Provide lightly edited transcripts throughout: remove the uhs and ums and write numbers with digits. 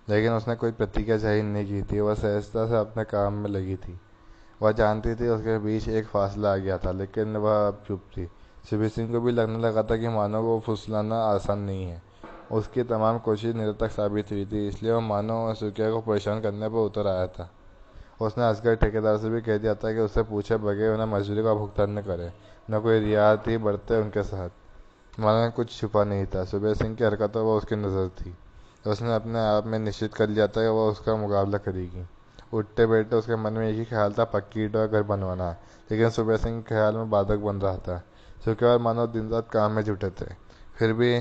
लेकिन उसने कोई प्रतिक्रिया जाहिर नहीं की थी। वह सहजता से अपने काम में लगी थी। वह जानती थी उसके बीच एक फासला आ गया था, लेकिन वह अब चुप थी। सुबह सिंह को भी लगने लगा था कि मानव को फुसलाना आसान नहीं है। उसकी तमाम कोशिश निरर्थक साबित हुई थी, इसलिए वह मानव और सुकिया को परेशान करने पर उतर आया था। उसने असगर ठेकेदार से भी कह दिया था कि उससे पूछे बगैर उन्हें मजदूरी का भुगतान न करे, न कोई रियायत ही बढ़ते उनके साथ। मानो में कुछ छुपा नहीं था। सुबह सिंह की हरकतों पर उसकी नज़र थी। उसने अपने आप में निश्चित कर लिया था कि वह उसका मुकाबला करेगी। उठते बैठते उसके मन में एक ही ख्याल था, पक्की ईंटों का घर बनवाना। लेकिन सुबह सिंह के ख्याल में बाधक बन रहा था। शुक्रवार मानो दिन रात काम में जुटे थे, फिर भी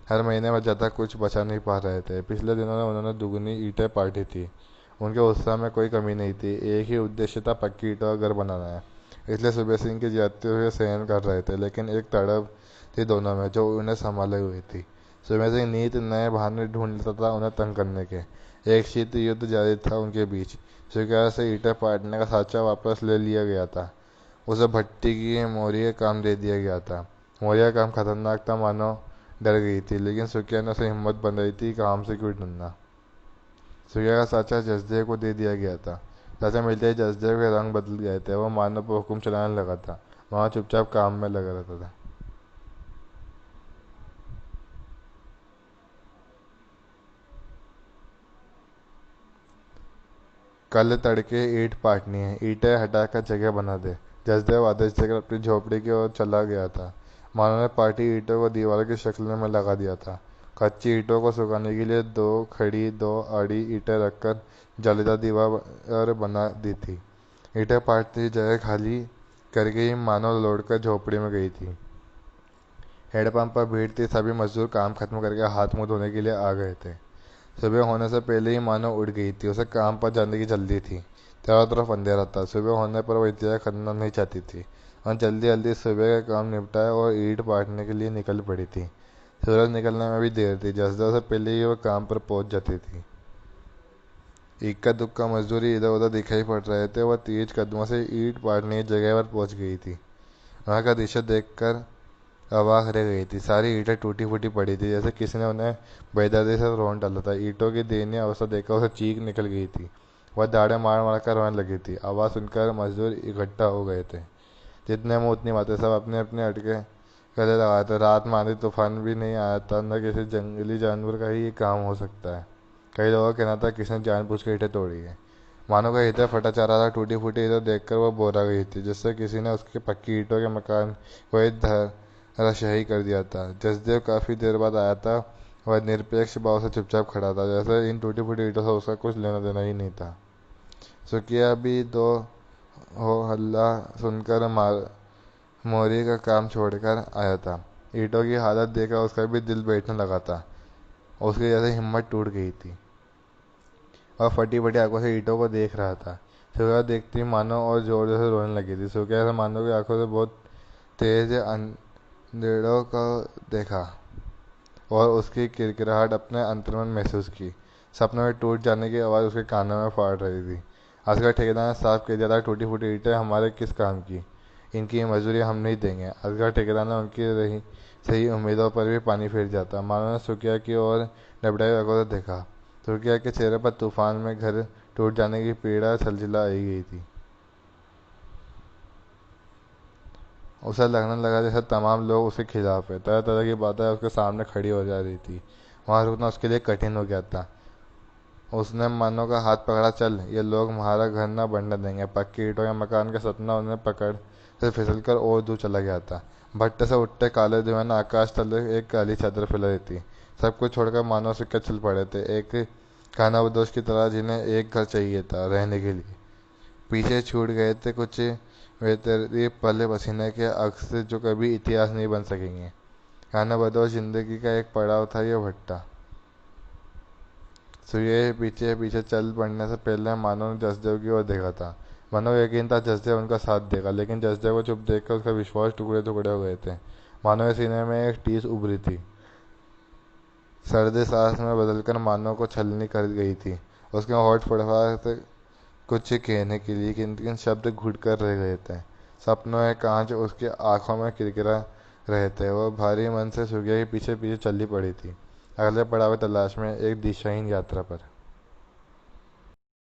हर महीने में ज़्यादा कुछ बचा नहीं पा रहे थे। पिछले दिनों में उन्होंने दुगनी ईंटें पाटी थी। उनके उत्साह में कोई कमी नहीं थी। एक ही उद्देश्य था, पक्की ईंटों का घर बनाना है। इसलिए सुबह सिंह की जाते हुए सहन कर रहे थे, लेकिन एक तड़प थी दोनों में जो उन्हें संभाले हुई थी। सुबह सिंह नीत नए बहाने ढूंढ लेता था उन्हें तंग करने के। एक शीत युद्ध जारी था उनके बीच। स्वीकार से ईंटें पाटने का साँचा वापस ले लिया गया था। उसे भट्टी की मोरी का काम दे दिया गया था। मोरी का काम खतरनाक था, मानो डर गई थी, लेकिन सुकिया ने उसे हिम्मत बंधाई थी, काम से क्यों डरना। सुकिया का साँचा जसदेव को दे दिया गया था। साँचा मिलते ही जसदेव के रंग बदल गए थे। वह मानव पर हुक्म चलाने लगा था, वहाँ चुपचाप काम में लगा रहता था। कल तड़के ईंट पाटनी है, ईंटें हटाकर जगह बना दे। जसदेव आदेश देकर अपनी झोपड़ी की ओर चला गया था। मानो ने पाटी ईंटों को दीवार की शक्ल में लगा दिया था। कच्ची ईंटों को सुखाने के लिए दो खड़ी दो आड़ी ईंटें रखकर जालीदार दीवार बना दी थी। ईंटें पाटती जगह खाली करके ही मानो लौटकर झोपड़ी में गई थी। हेडपंप पर भीड़ थी। सभी मजदूर काम खत्म करके हाथ मुंह धोने के लिए आ गए थे। सुबह होने से पहले ही मानो उठ गई थी। उसे काम पर जाने की जल्दी थी। चारों तरफ अंधेरा था। सुबह होने पर वह इंतजार करना नहीं चाहती थी और जल्दी जल्दी सुबह का काम निपटाया और ईंट पाटने के लिए निकल पड़ी थी। सूरज निकलने में भी देर थी। जसदेव से पहले ही वह काम पर पहुंच जाती थी। इक्का दुक्का मजदूरी इधर उधर दिखाई पड़ रहे थे। वह तेज कदमों से ईंट पाटने की जगह पर पहुंच गई थी। वहां का दृश्य देखकर अवाक रह गई थी। सारी ईंटें टूटी फूटी पड़ी थी, जैसे किसी ने उन्हें बेदर्दी से रोन डाला था। ईंटों की दयनीय अवस्था देखकर उसे चीख निकल गई थी। वह दाढ़े मार मार कर रोने लगी थी। आवाज़ सुनकर मजदूर इकट्ठा हो गए थे। जितने मुंह उतनी बातें, सब अपने अपने अटके गले लगाए थे। रात में आंधी तूफान भी नहीं आया था, न किसी जंगली जानवर का ही ये काम हो सकता है। कई लोगों का कहना था किसने जानबूझ के ईंटें तोड़ी है। मानो का हृदय फटा चाह रहा था। टूटी फूटी ईंटें देखकर वह बोरा गई थी, जिससे किसी ने उसके पक्की ईंटों के मकान को ही धराशायी कर दिया था। जसदेव काफी देर बाद आया था। वह निरपेक्ष भाव से चुपचाप खड़ा था, जैसे इन टूटी फूटी ईंटों से उसका कुछ लेना देना ही नहीं था। सुकिया भी दो हो हल्ला सुनकर मोरी का काम छोड़कर आया था। ईंटों की हालत देखकर उसका भी दिल बैठने लगा था। उसकी जैसे हिम्मत टूट गई थी। वह फटी फटी आंखों से ईंटों को देख रहा था। सुकिया देखती मानो और जोर जोर से रोने लगी थी। सुकिया से मानो की आंखों से बहुत तेज अंधेरों को देखा और उसकी किरकिराहट अपने अंतर्मन महसूस की। सपनों में टूट जाने की आवाज़ उसके कानों में फाड़ रही थी। असगर ठेकेदार ने साफ कह दिया था, टूटी फूटी ईंटें हमारे किस काम की, इनकी मजदूरी हम नहीं देंगे। असगर ठेकेदार ने उनकी रही सही उम्मीदों पर भी पानी फेर दिया था। मानो ने सुकिया की ओर डबडाई आंखों से देखा। सुकिया के चेहरे पर तूफान में घर टूट जाने की पीड़ा छलछला आई गई थी। उसे लगने लगा जैसे तमाम लोग उसके खिलाफ है। तरह तरह की बातें उसके सामने खड़ी हो जा रही थी। वहां रुकना उसके लिए कठिन हो गया था। उसने मानो का हाथ पकड़ा, चल, ये लोग हमारा घर न बनने देंगे। पक्की ईंटों के मकान का सपना उन्हें पकड़ से फिसलकर और दूर चला गया था। भट्टे से उठते काले धुएं ने आकाश तले एक काली चादर फैलाई थी। सब कुछ छोड़कर मानो सिक्के चल पड़े थे, एक खानाबदोश की तरह जिन्हें एक घर चाहिए था रहने के लिए। पीछे छूट गए थे कुछ बेहतरी पले पसीने के अक्स जो कभी इतिहास नहीं बन सकेंगे। खानाबदोश जिंदगी का एक पड़ाव था ये भट्टा। सूर्य पीछे पीछे चल पड़ने से पहले मानो ने जसदेव की ओर देखा था। मानो को यकीन था जसदेव उनका साथ देगा, लेकिन जसदेव को चुप देखकर उसका विश्वास टुकड़े टुकड़े हो गए थे। मानो के सीने में एक टीस उभरी थी। सर्दी सांस में बदलकर मानो को छलनी कर गई थी। उसके होठ फड़फड़ा थे कुछ कहने के लिए, लेकिन शब्द घुट कर रह गए थे। सपनों के कांच उसकी आंखों में किरकिरा रहे थे। वह भारी मन से सूर्य के पीछे पीछे चली पड़ी थी, अगले पड़ाव की तलाश में, एक दिशाहीन यात्रा पर।